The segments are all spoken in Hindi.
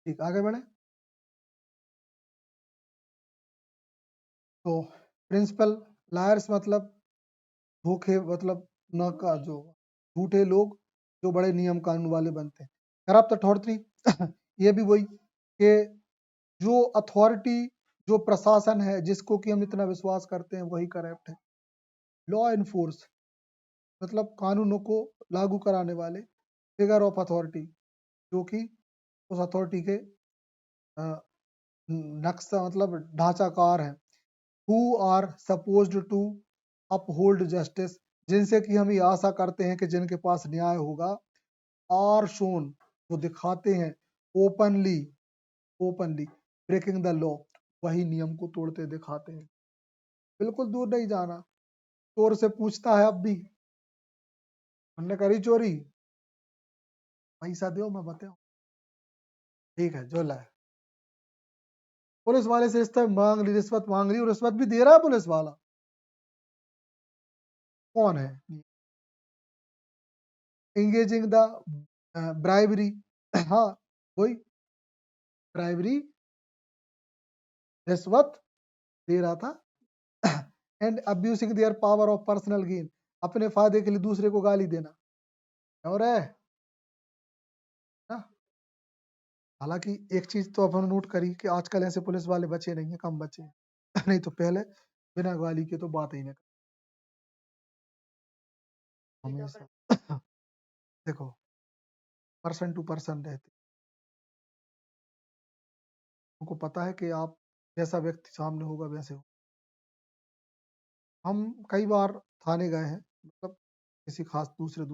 ठीक, आगे बढ़े। तो प्रिंसिपल लायर्स मतलब धोखे, मतलब न का जो झूठे लोग जो बड़े नियम कानून वाले बनते हैं। करप्ट अथॉरिटी ये भी वही कि जो अथॉरिटी, जो प्रशासन है जिसको कि हम इतना विश्वास करते हैं, वही करप्ट है। लॉ इन्फोर्स मतलब कानूनों को लागू कराने वाले, फिगर ऑफ अथॉरिटी जो कि उस अथॉरिटी के नक्शा मतलब ढांचाकार है। Who are supposed to uphold justice, जिनसे कि हम ये आशा करते हैं कि जिनके पास न्याय होगा। आर शोन, वो दिखाते हैं openly, openly breaking the law, वही नियम को तोड़ते दिखाते हैं। बिल्कुल दूर नहीं जाना, चोर से पूछता है अब भी, हमने करी चोरी, पैसा दो मैं बताऊं। ठीक है, जो लाए पुलिस वाले से इस तरह मांग ली, रिश्वत मांग ली, और रिश्वत भी दे रहा है पुलिस वाला। कौन है? एंगेजिंग द ब्राइबरी, हाँ वही ब्राइबरी, रिश्वत दे रहा था। And abusing their power of personal gain, अपने फायदे के लिए दूसरे को गाली देना। और है ना। हालांकि एक चीज तो अपन नोट करी कि आजकल ऐसे पुलिस वाले बचे नहीं है, कम बचे हैं। नहीं तो पहले बिना गाली के तो बात ही नहीं कर, हमेशा देखो पर्सन टू पर्सन रहते, उनको पता है कि आप जैसा व्यक्ति सामने होगा वैसे हो। हम कई बार थाने गए हैं, मतलब किसी खास दूसरे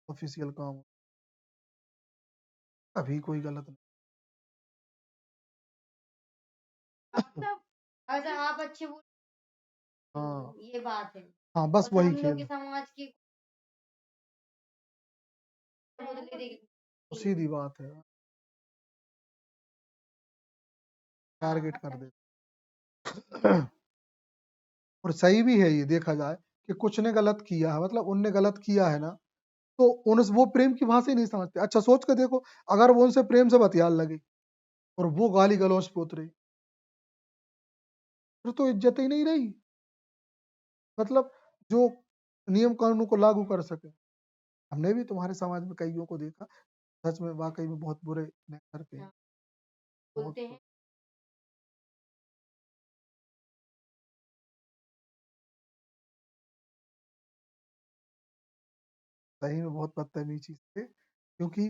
ऑफिशियल काम हो, कभी कोई गलत नहीं। मतलब अगर आप अच्छे बोल, हाँ ये बात है। हाँ, बस और वही हम लोग खेल के है। समाज की बदले तो देखी सीधी बात है, टारगेट कर देते। और सही भी है ये, देखा जाए कि कुछ ने गलत किया है, मतलब उनने गलत किया है ना, तो उन वो प्रेम की भाषा ही नहीं समझते। अच्छा सोच के देखो, अगर वो उनसे प्रेम से बतियाल लगे और वो गाली गलौज पे उतरे, फिर तो इज्जत ही नहीं रही। मतलब जो नियम कानूनों को लागू कर सके। हमने भी तुम्हारे समाज में कईयों को देखा, सच में वाकई में बहुत बुरे नेचर के हैं, बहुत बोलते हैं। सही में बहुत बदतमीजी चीज थे, क्योंकि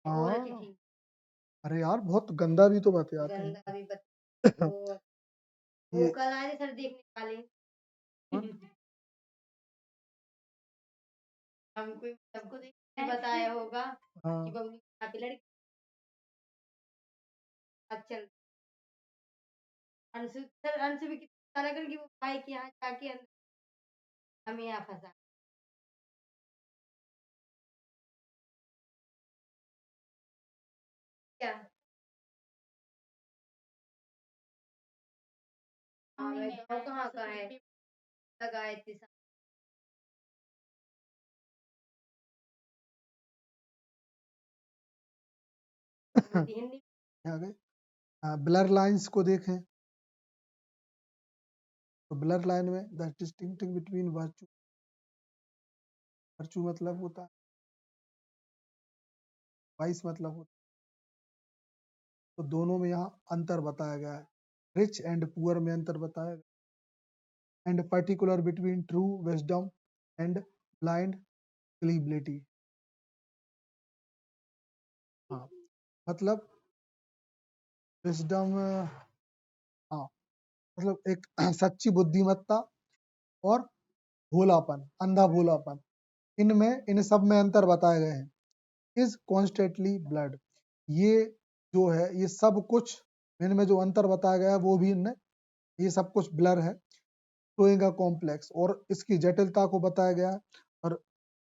वो रहती हाँ, थी अरे यार बहुत गंदा भी तो बतियाते हैं। गंदा भी ये वो कल आए थे सर देखने वाले। कौन? हमको सबको देख के बताया होगा कि हाँ बबली यहाँ पे लड़की बात चल। अंशु सर, अंशु भी कितना लगा कि वो भाई के यहाँ जाके अंदर हमें यहाँ फंसा। क्या? हाँ मैं गाँव कहाँ का है, लगाए थे सब। हिंदी आ गए। ब्लर लाइंस को देखें तो ब्लर लाइन में द डिस्टिंक्टिंग बिटवीन वर्चू, वर्चू मतलब होता है, वाइस मतलब होता है, तो दोनों में यहाँ अंतर बताया गया है। रिच एंड पुअर में अंतर बताया गया, and particular between true wisdom and blind credibility. हाँ, मतलब विजडम, हाँ मतलब एक सच्ची बुद्धिमत्ता और भोलापन, अंधा भोलापन, इनमें इन सब में अंतर बताए गए हैं। इज कॉन्स्टेंटली ब्लड, ये जो है ये सब कुछ इनमें जो अंतर बताया गया है वो भी इनमें ये सब कुछ ब्लर है। शोइंग अ कॉम्प्लेक्स, और इसकी जटिलता को बताया गया है। और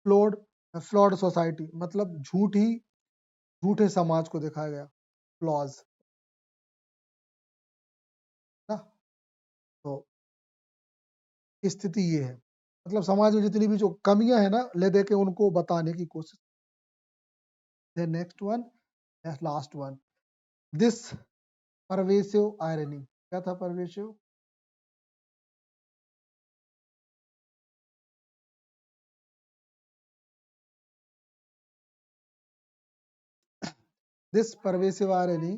फ्लॉड, फ्लॉड सोसाइटी मतलब झूठे समाज को दिखाया गया, फ्लॉज ना। तो स्थिति ये है। मतलब समाज में जितनी भी जो कमियां है ना, ले दे के उनको बताने की कोशिश। Then next one, last one, this pervasive irony. क्या था pervasive? This pervasive irony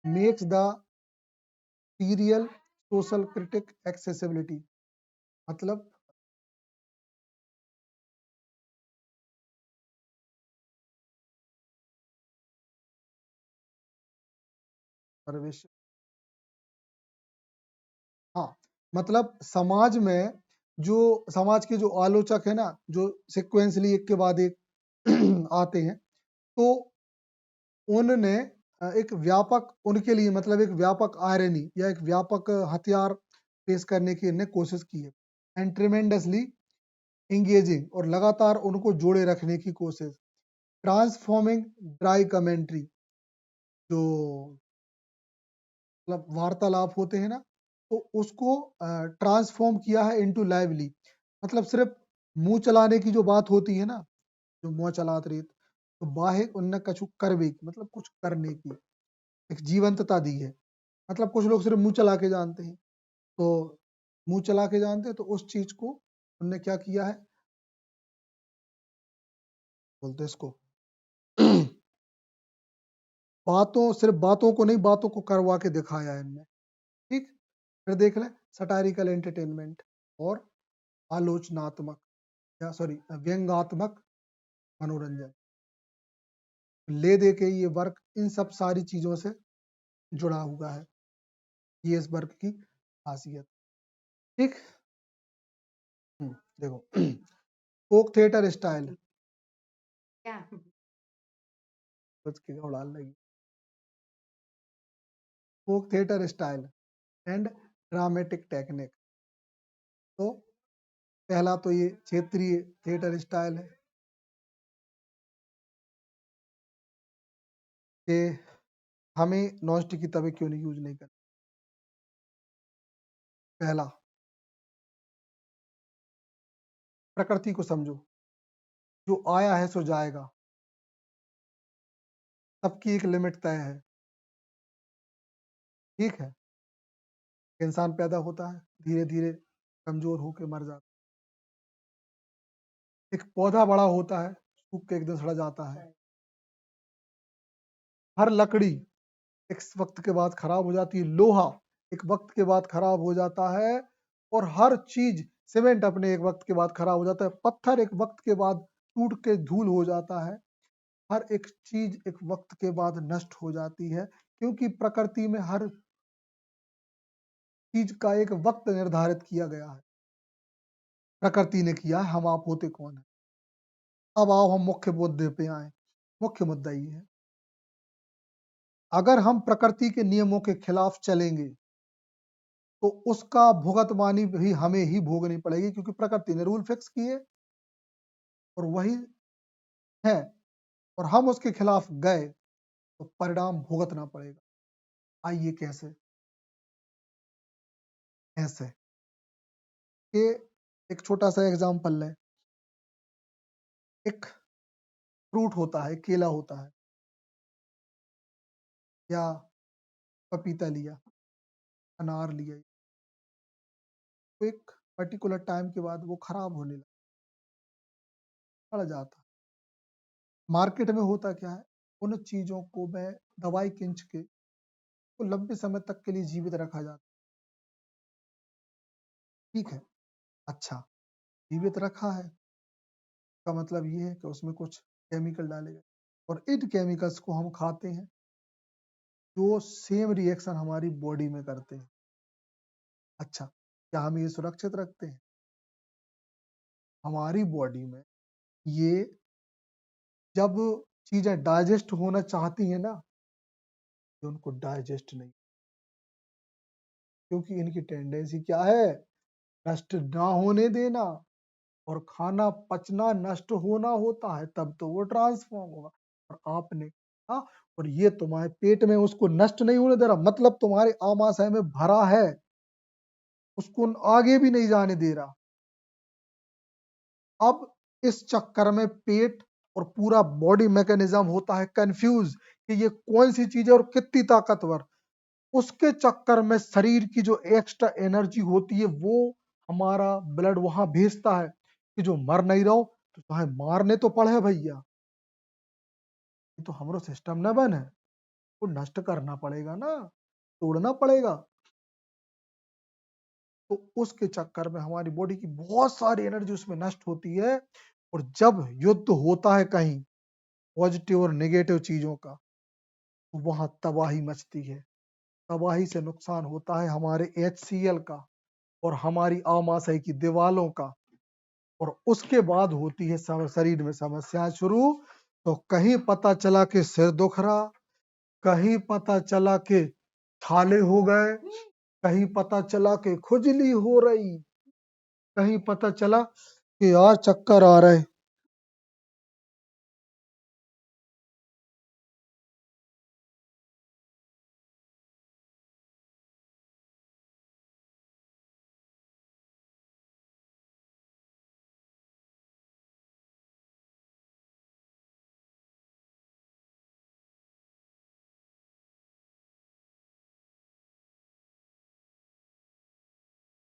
makes the serial social critic accessibility। मतलब परवेश हाँ, मतलब समाज में जो समाज के जो आलोचक है ना, जो सिक्वेंसली एक के बाद एक आते हैं, तो उनने एक व्यापक उनके लिए मतलब एक व्यापक आयरनी या एक व्यापक हथियार पेश करने की इन्हें कोशिश की है। एंड ट्रेमेंडसली इंगेजिंग, और लगातार उनको जोड़े रखने की कोशिश। ट्रांसफॉर्मिंग ड्राई कमेंट्री, जो मतलब वार्तालाप होते हैं ना, तो उसको ट्रांसफॉर्म किया है इनटू लाइवली। मतलब सिर्फ मुंह चलाने की जो बात होती है ना, जो मुंह चलात रही, तो बाहे उनने कछु करवे की, मतलब कुछ करने की एक जीवंतता दी है। मतलब कुछ लोग सिर्फ मुंह चला के जानते हैं, तो मुंह चला के जानते हैं, तो उस चीज को उनने क्या किया है, बोलते हैं इसको बातों, सिर्फ बातों को नहीं, बातों को करवा के दिखाया है इनने। ठीक। फिर देख लें सटारिकल एंटरटेनमेंट और आलोचनात्मक, या सॉरी व्यंग्यात्मक मनोरंजन। ले दे के ये वर्क इन सब सारी चीजों से जुड़ा हुआ है। ये इस वर्क की खासियत। ठीक। देखो फोक थिएटर स्टाइल, क्या? कुछ की उड़ान लगी। Folk theatre style and dramatic technique. तो पहला तो ये क्षेत्रीय थिएटर स्टाइल है कि हमें नॉन स्टिक की तवे क्यों नहीं यूज नहीं करते। पहला, प्रकृति को समझो, जो आया है सो जाएगा, सबकी एक लिमिट तय है। ठीक है। इंसान पैदा होता है, धीरे धीरे कमजोर होकर मर जाता है। एक पौधा बड़ा होता है, सूख के एक दिन सड़ जाता है। हर लकड़ी एक वक्त के बाद खराब हो जाती है, लोहा एक वक्त के बाद खराब हो जाता है, और हर चीज, सीमेंट अपने एक वक्त के बाद खराब हो जाता है, पत्थर एक वक्त के बाद टूट के धूल हो जाता है। हर एक चीज एक वक्त के बाद नष्ट हो जाती है, क्योंकि प्रकृति में हर चीज का एक वक्त निर्धारित किया गया है। प्रकृति ने किया है, हम आप होते कौन है। अब आओ हम मुख्य मुद्दे पे आए। मुख्य मुद्दा ये है, अगर हम प्रकृति के नियमों के खिलाफ चलेंगे तो उसका भुगतमानी भी हमें ही भोगनी पड़ेगी, क्योंकि प्रकृति ने रूल फिक्स किए और वही है, और हम उसके खिलाफ गए तो परिणाम भुगतना पड़ेगा। आइए कैसे? ऐसे कि एक छोटा सा एग्जाम्पल लें। एक फ्रूट होता है, केला होता है, या पपीता लिया, अनार लिया, तो एक पर्टिकुलर टाइम के बाद वो खराब होने लगा, पड़ जाता। मार्केट में होता क्या है, उन चीजों को मैं दवाई किंच के तो लंबे समय तक के लिए जीवित रखा जाता। ठीक है। अच्छा, जीवित रखा है का मतलब ये है कि उसमें कुछ केमिकल डाले गए, और इन केमिकल्स को हम खाते हैं, जो सेम रिएक्शन हमारी बॉडी में करते हैं। अच्छा, क्या हम ये सुरक्षित रखते हैं? हमारी बॉडी में ये जब चीजें डाइजेस्ट होना चाहती हैं ना, तो उनको डाइजेस्ट नहीं, क्योंकि इनकी टेंडेंसी क्या है, नष्ट ना होने देना। और खाना पचना नष्ट होना होता है, तब तो वो ट्रांसफॉर्म होगा। और आपने हाँ, और ये तुम्हारे पेट में उसको नष्ट नहीं होने दे रहा, मतलब तुम्हारे आमाशय में भरा है, उसको आगे भी नहीं जाने दे रहा। अब इस चक्कर में पेट और पूरा बॉडी मैकेनिज्म होता है कंफ्यूज कि ये कौन सी चीज है और कितनी ताकतवर। उसके चक्कर में शरीर की जो एक्स्ट्रा एनर्जी होती है वो हमारा ब्लड वहां भेजता है कि जो मर नहीं रहो तो चाहे मारने तो पड़े भैया, ये तो हमारो सिस्टम न बने, वो नष्ट करना पड़ेगा ना, तोड़ना पड़ेगा। तो उसके चक्कर में हमारी बॉडी की बहुत सारी एनर्जी उसमें नष्ट होती है। और जब युद्ध होता है कहीं पॉजिटिव और नेगेटिव चीजों का, तो वहां तबाही मचती है। तबाही से नुकसान होता है हमारे HCl का और हमारी आमाशय की दीवारों का। और उसके बाद होती है शरीर में समस्याएं शुरू। तो कहीं पता चला कि सिर दुख रहा, कहीं पता चला कि छाले हो गए, कहीं पता चला कि खुजली हो रही, कहीं पता चला कि यार चक्कर आ रहे।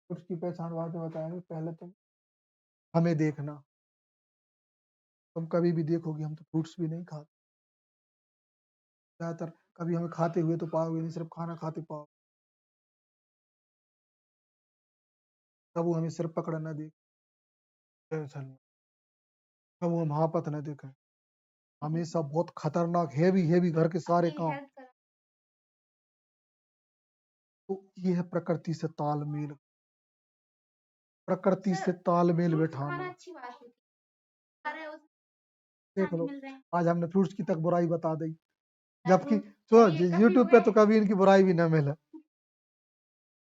उसकी पहचान बाद में बताएंगे, पहले तुम हमें देखना। तुम कभी भी देखोगे हम तो फ्रूट्स भी नहीं खाते ज्यादातर, कभी हमें खाते हुए तो पाओगे नहीं, सिर्फ खाना खाते पाओ। कब वो हमें सिर्फ पकड़ न दे, टेंशन में कब वो हम हापत न देखे, हमेशा बहुत खतरनाक हैवी हैवी घर के सारे अपनी काम। हेल्थ का तो ये है प्रकृति से तालमेल, प्रकृति से तालमेल फ्रूट्स खाना बिठाना। अच्छी बात होती है। अरे उस देख लो, मिल रहे हैं। आज हमने फ्रूट्स की तक बुराई बता दी, जबकि फ्रूट तो ये कभी यूट्यूब पे हुए तो कभी इनकी बुराई भी न मिले।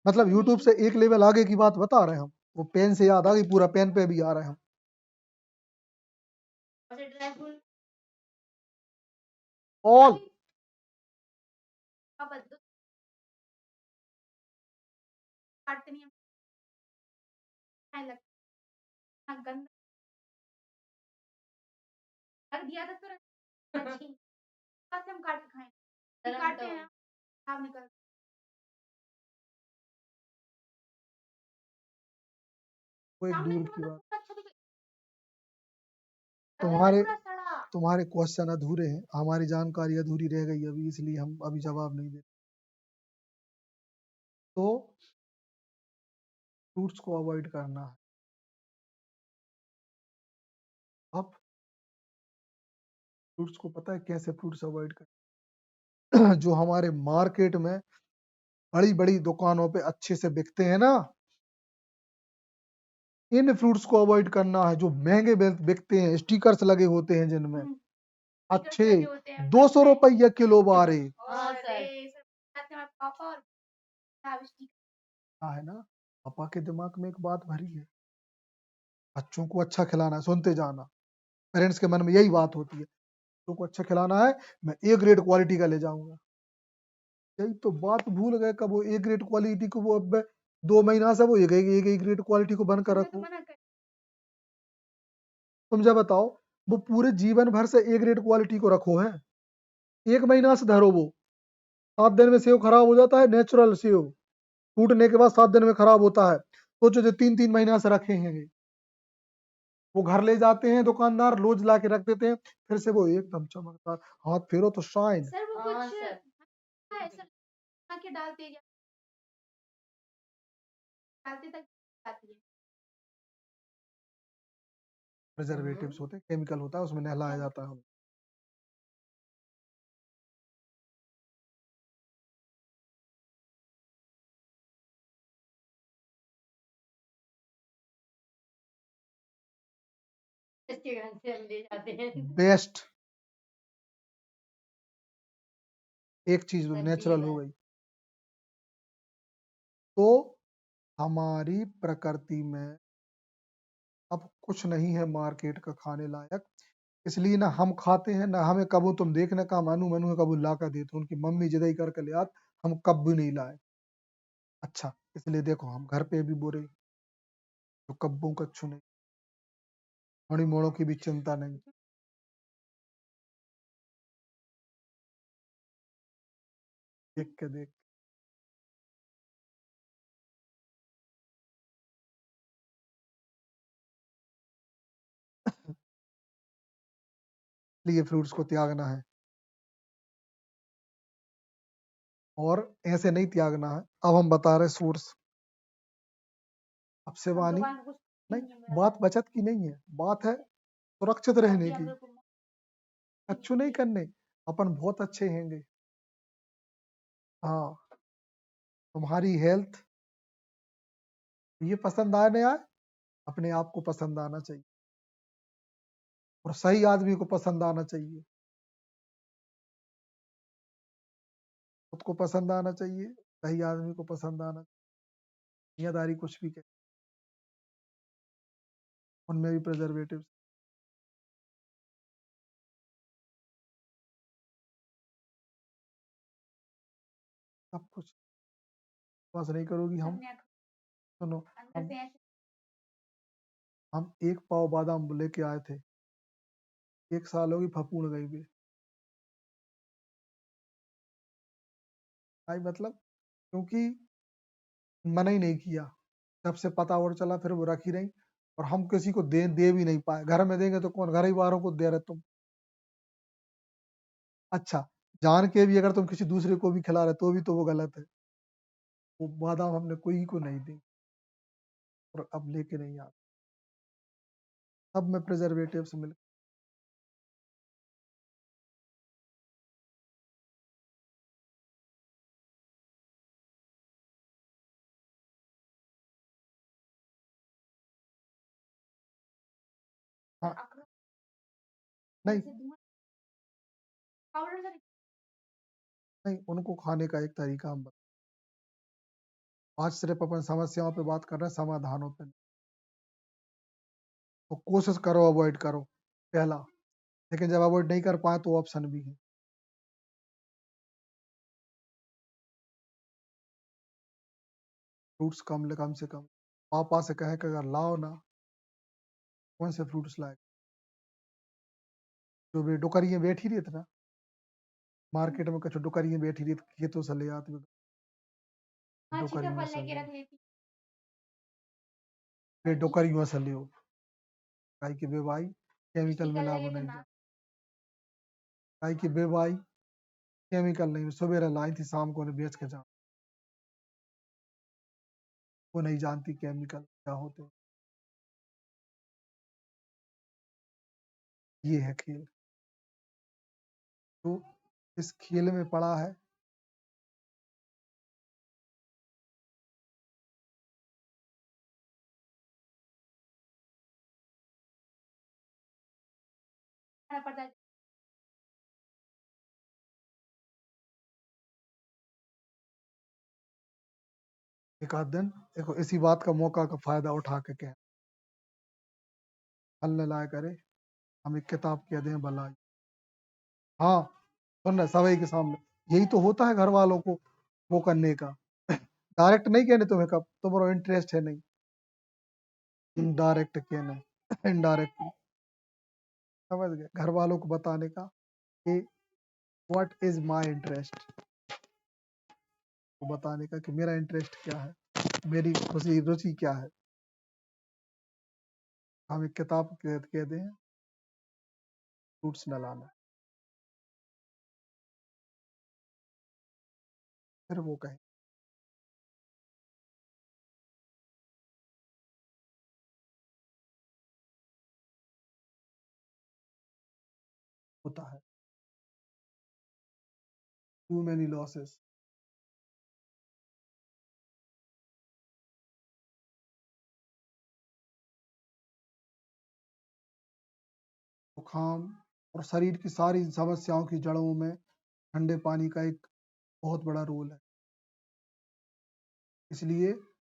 मतलब यूट्यूब से एक लेवल आगे की बात बता रहे हैं हम। वो पेन से याद आ गई, पूरा पेन पे भी आ रहे हैं हम। ड्राई फ्रूट ऑल का बदलो काटते नहीं लगता हाँ, गंदा रख दिया था तुरंत अच्छी कहाँ से हम काट के खाएं काटते हैं आप निकल वो एक सामने दूर से की मतलब बात। पूरा अच्छा तुम्हारे पूरा सड़ा तुम्हारे क्वेश्चन अधूरे हैं, हमारी जानकारी अधूरी रह गई अभी, इसलिए हम अभी जवाब नहीं देते। तो फ्रूट्स को अवॉइड करना है। अब फ्रूट्स को पता है कैसे फ्रूट्स अवॉइड कर जो हमारे मार्केट में बड़ी बड़ी दुकानों पे अच्छे से बिकते हैं ना, इन फ्रूट्स को अवॉइड करना है। जो महंगे बिकते हैं, स्टिकर्स लगे होते हैं जिनमें अच्छे लगे होते हैं 200 रुपये किलो बारे। और पापा और travesty हाँ है ना, पापा के दिमाग में एक बात भरी है, बच्चों को अच्छा खिलाना है, सुनते जाना। पेरेंट्स के मन में यही बात होती है, बच्चों को अच्छा खिलाना है, मैं ए ग्रेड क्वालिटी का ले जाऊंगा। यही तो बात भूल गए, कब वो ए ग्रेड क्वालिटी को वो अब 2 महीना से वो एक ग्रेड क्वालिटी को बनकर मैं तो रखो। मना कर तुम जब बताओ, वो पूरे जीवन भर से ए ग्रेड क्वालिटी को रखो है, 1 महीना से धरो वो, 7 दिन में सेव खराब हो जाता है, नेचुरल सेव फूटने के बाद 7 दिन में खराब होता है। सोचो जो 3-3 महीना से रखे हैं, वो घर ले जाते हैं दुकानदार, रोज ला के रख देते हैं, फिर से वो एकदम चमकदार, हाथ फेरो तो शाइन। सर वो कुछ है सर के डालते डालते तक जाती है प्रिजर्वेटिव्स होते हैं, केमिकल होता है उसमें, नहलाया जाता है। रेस्टोरेंट से हम ले जाते हैं बेस्ट एक चीज नेचुरल हो गई। तो हमारी प्रकृति में अब कुछ नहीं है मार्केट का खाने लायक, इसलिए ना हम खाते हैं ना हमें कबू, तुम देखने का मनु मनु है कबू ला कर देते, उनकी मम्मी जिद ही करके ले आत, हम कभी नहीं लाए। अच्छा, इसलिए देखो हम घर पे भी बुरे, तो कब्बों का अच्छू नहीं। थोड़ी मोड़ों की भी चिंता नहीं। देख के देख। लिए फ्रूट्स को त्यागना है और ऐसे नहीं त्यागना है। अब हम बता रहे सोर्स। अब शिवानी नहीं, बात बचत की नहीं है, बात है सुरक्षित रहने की। अच्छू नहीं करने, अपन बहुत अच्छे हैंगे। हाँ, तुम्हारी हेल्थ ये पसंद आए ना आए, अपने आप को पसंद आना चाहिए और सही आदमी को पसंद आना चाहिए। खुद को पसंद आना चाहिए, सही आदमी को पसंद आना चाहिए। दुनियादारी कुछ भी कहे, उनमें भी प्रिजर्वेटिव सब कुछ। बस नहीं करोगी हम। सुनो, हम एक पाव बादाम लेके आए थे, 1 साल होगी फपूण गई भी। भाई मतलब, क्योंकि मना ही नहीं किया, जब से पता और चला फिर वो रखी रही। और हम किसी को दे भी नहीं पाए। घर में देंगे तो कौन, घर ही वालों को दे रहे तुम। अच्छा, जान के भी अगर तुम किसी दूसरे को भी खिला रहे तो भी तो वो गलत है। वो बादाम हमने कोई को नहीं दी और अब लेके नहीं आ। सब में प्रिजर्वेटिव मिल। हाँ, नहीं नहीं, उनको खाने का एक तरीका हम आज सिर्फ अपन समस्याओं पे बात कर रहे हैं, समाधानों पे नहीं। तो कोशिश करो अवॉइड करो, पहला। लेकिन जब अवॉइड नहीं कर पाए तो ऑप्शन भी है। फ्रूट्स कम से कम पापा से कहे कि अगर लाओ ना, कौन से फ्रूट्स लाए। जो भी डुकरियां बैठी रही थी ना मार्केट में, कुछ डुकरियां बैठी रही थी, खेतों से ले आती डुकरियों से ले, फिर डुकरियों से ले गाय की बेवाई केमिकल मिला बनाई जाए। गाय की बेवाई केमिकल नहीं, सवेरे लाई थी शाम को उन्हें बेच के जा। वो नहीं जानती केमिकल क्या होते हैं। ये है खेल। तो इस खेल में पड़ा है एक आध दिन। देखो, इसी बात का मौका का फायदा उठा के कह हल न लाया करे, हम एक किताब कह दें भलाई। हाँ, सुन रहे सभी के सामने। यही तो होता है घर वालों को वो करने का। डायरेक्ट नहीं कहने तुम्हें, कब तुम्हारा इंटरेस्ट है नहीं, डायरेक्ट कहना इनडायरेक्टली। समझ गए, घर वालों को बताने का कि व्हाट इज माय इंटरेस्ट, वो बताने का कि मेरा इंटरेस्ट क्या है, मेरी खुशी रुचि क्या है। हम एक किताब कह दें फ्रूट्स न लाना, फिर वो कहे होता है टू मेनी लॉसेस। जुकाम और शरीर की सारी समस्याओं की जड़ों में ठंडे पानी का एक बहुत बड़ा रोल है। इसलिए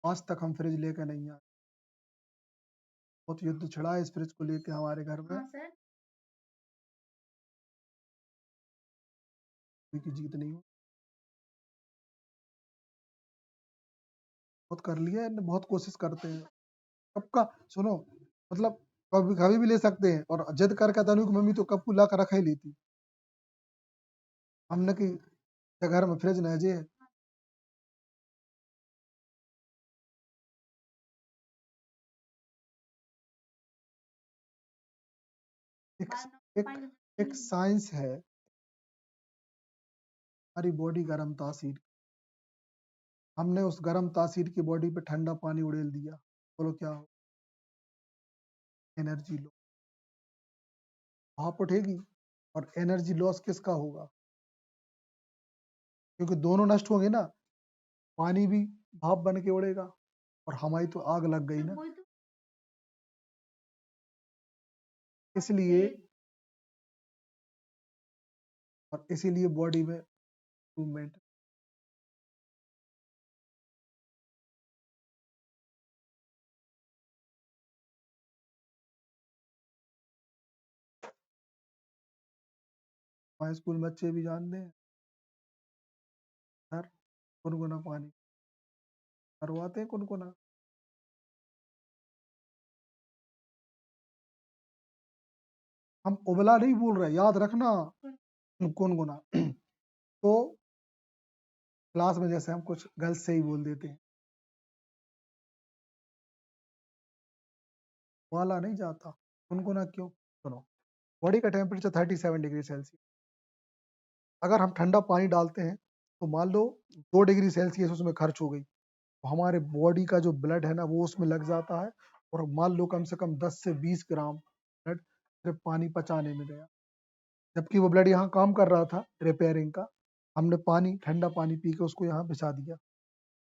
आज तक हम फ्रिज लेकर नहीं आए। बहुत युद्ध छिड़ा है इस फ्रिज को लेके हमारे घर में। हाँ सर। की जीत नहीं हो, बहुत कर लिया है, बहुत कोशिश करते हैं सबका। सुनो, मतलब कभी कभी भी ले सकते हैं। और जिद करके तनु की मम्मी तो कब को ला कर रखा ही ली थी हमने कि "ते घर में फ्रिज न जे एक एक एक साइंस है हमारी बॉडी गर्म तासीर। हमने उस गर्म तासीर की बॉडी पे ठंडा पानी उड़ेल दिया, बोलो क्या हो? एनर्जी लो भाप उठेगी। और एनर्जी लॉस किसका होगा? क्योंकि दोनों नष्ट होंगे ना, पानी भी भाप बन के उड़ेगा और हमारी तो आग लग गई ना। इसलिए और इसीलिए बॉडी में इम्प्रूवमेंट। हमारे स्कूल में बच्चे भी जानते हैं सर गुनगुना पानी करवाते हैं गुनगुना। हम उबला नहीं बोल रहे, याद रखना गुनगुना। तो क्लास में जैसे हम कुछ गर्ल्स से ही बोल देते हैं, वाला नहीं जाता। गुनगुना क्यों? सुनो, बॉडी का टेम्परेचर 37 डिग्री सेल्सियस। अगर हम ठंडा पानी डालते हैं तो मान लो 2 डिग्री सेल्सियस उसमें खर्च हो गई, तो हमारे बॉडी का जो ब्लड है ना वो उसमें लग जाता है। और मान लो कम से कम 10 से 20 ग्राम ब्लड सिर्फ पानी पचाने में गया, जबकि वो ब्लड यहाँ काम कर रहा था रिपेयरिंग का। हमने पानी ठंडा पानी पी के उसको यहाँ बिछा दिया।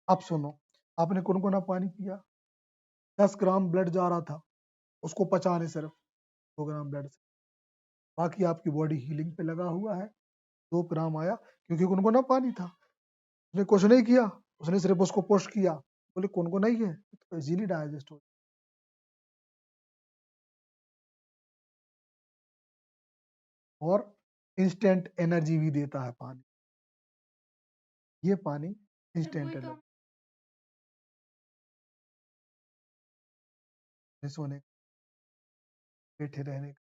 अब सुनो, आपने गुनगुना पानी पिया, 10 ग्राम ब्लड जा रहा था उसको पचाने, सिर्फ 2 ग्राम ब्लड से। बाकी आपकी बॉडी हीलिंग पे लगा हुआ है, 2 ग्राम आया क्योंकि गुनगुना पानी था। उसने कुछ नहीं किया, उसने सिर्फ उसको पुश किया। बोले गुनगुना ही है तो इजीली डाइजेस्ट हो। और इंस्टेंट एनर्जी भी देता है पानी, ये पानी इंस्टेंट एनर्जी। सोने बैठे रहने का।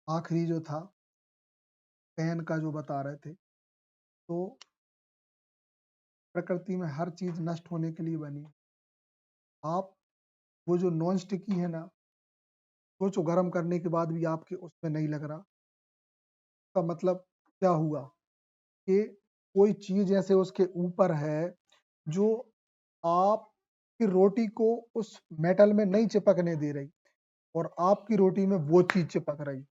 आखिरी जो था पेन का जो बता रहे थे, तो प्रकृति में हर चीज नष्ट होने के लिए बनी है। आप वो जो नॉन स्टिकी है ना, सोचो गर्म करने के बाद भी आपके उसमें नहीं लग रहा, का मतलब क्या हुआ कि कोई चीज ऐसे उसके ऊपर है जो आपकी रोटी को उस मेटल में नहीं चिपकने दे रही, और आपकी रोटी में वो चीज चिपक रही।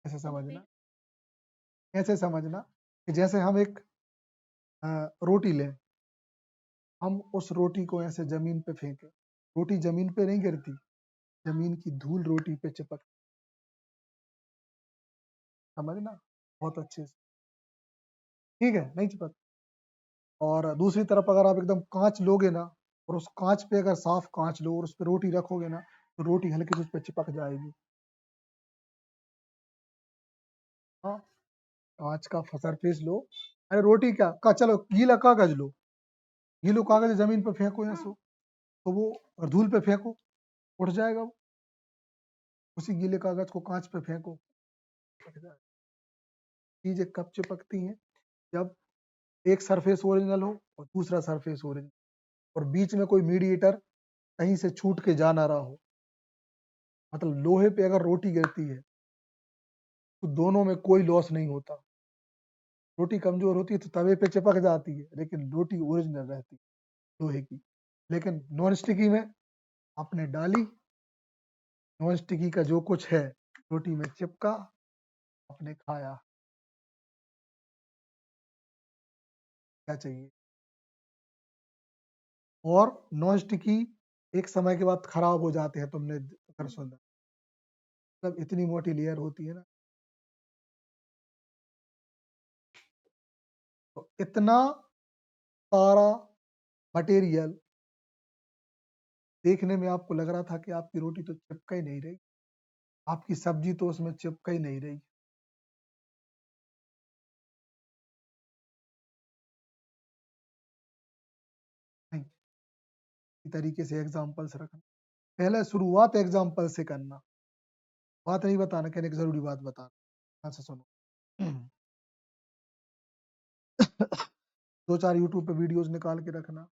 ऐसे समझना, ऐसे समझना कि जैसे हम एक रोटी लें, हम उस रोटी को ऐसे जमीन पे फेंके, रोटी जमीन पे नहीं गिरती, जमीन की धूल रोटी पे चिपक। समझना बहुत अच्छे से, ठीक है, नहीं चिपक। और दूसरी तरफ अगर आप एकदम कांच लोगे ना, और उस कांच पे अगर साफ कांच लो और उस पर रोटी रखोगे ना, तो रोटी हल्की से उस पर चिपक जाएगी। हाँ, कांच का सरफेस लो, अरे रोटी क्या का, चलो गीला कागज लो, गीलो कागज जमीन पे फेंको या सो, तो वो और धूल पे फेंको, उठ जाएगा वो। उसी गीले कागज को कांच पे फेंको, चिपक जाएगा। चीजें कब चिपकती हैं? जब एक सरफेस ओरिजिनल हो और दूसरा सरफेस ओरिजिनल, और बीच में कोई मीडिएटर कहीं से छूट के जा ना रहा हो। मतलब लोहे पे अगर रोटी गिरती है तो दोनों में कोई लॉस नहीं होता। रोटी कमजोर होती है तो तवे पे चिपक जाती है, लेकिन रोटी ओरिजिनल रहती है लोहे की। लेकिन नॉन स्टिकी में आपने डाली, नॉन स्टिकी का जो कुछ है रोटी में चिपका, आपने खाया, क्या चाहिए? और नॉन स्टिकी एक समय के बाद खराब हो जाते हैं, तुमने अगर सुना, मतलब इतनी मोटी लेयर होती है ना। तो इतना सारा मटेरियल देखने में आपको लग रहा था कि आपकी रोटी तो चिपक ही नहीं रही, आपकी सब्जी तो उसमें चिपक ही नहीं रही। नहीं, इसी तरीके से एग्जाम्पल्स रखना, पहले शुरुआत एग्जाम्पल से करना, बात नहीं बताना, कहने की जरूरी बात बताना। ध्यान से सुनो। 2-4 यूट्यूब पे वीडियोस निकाल के रखना,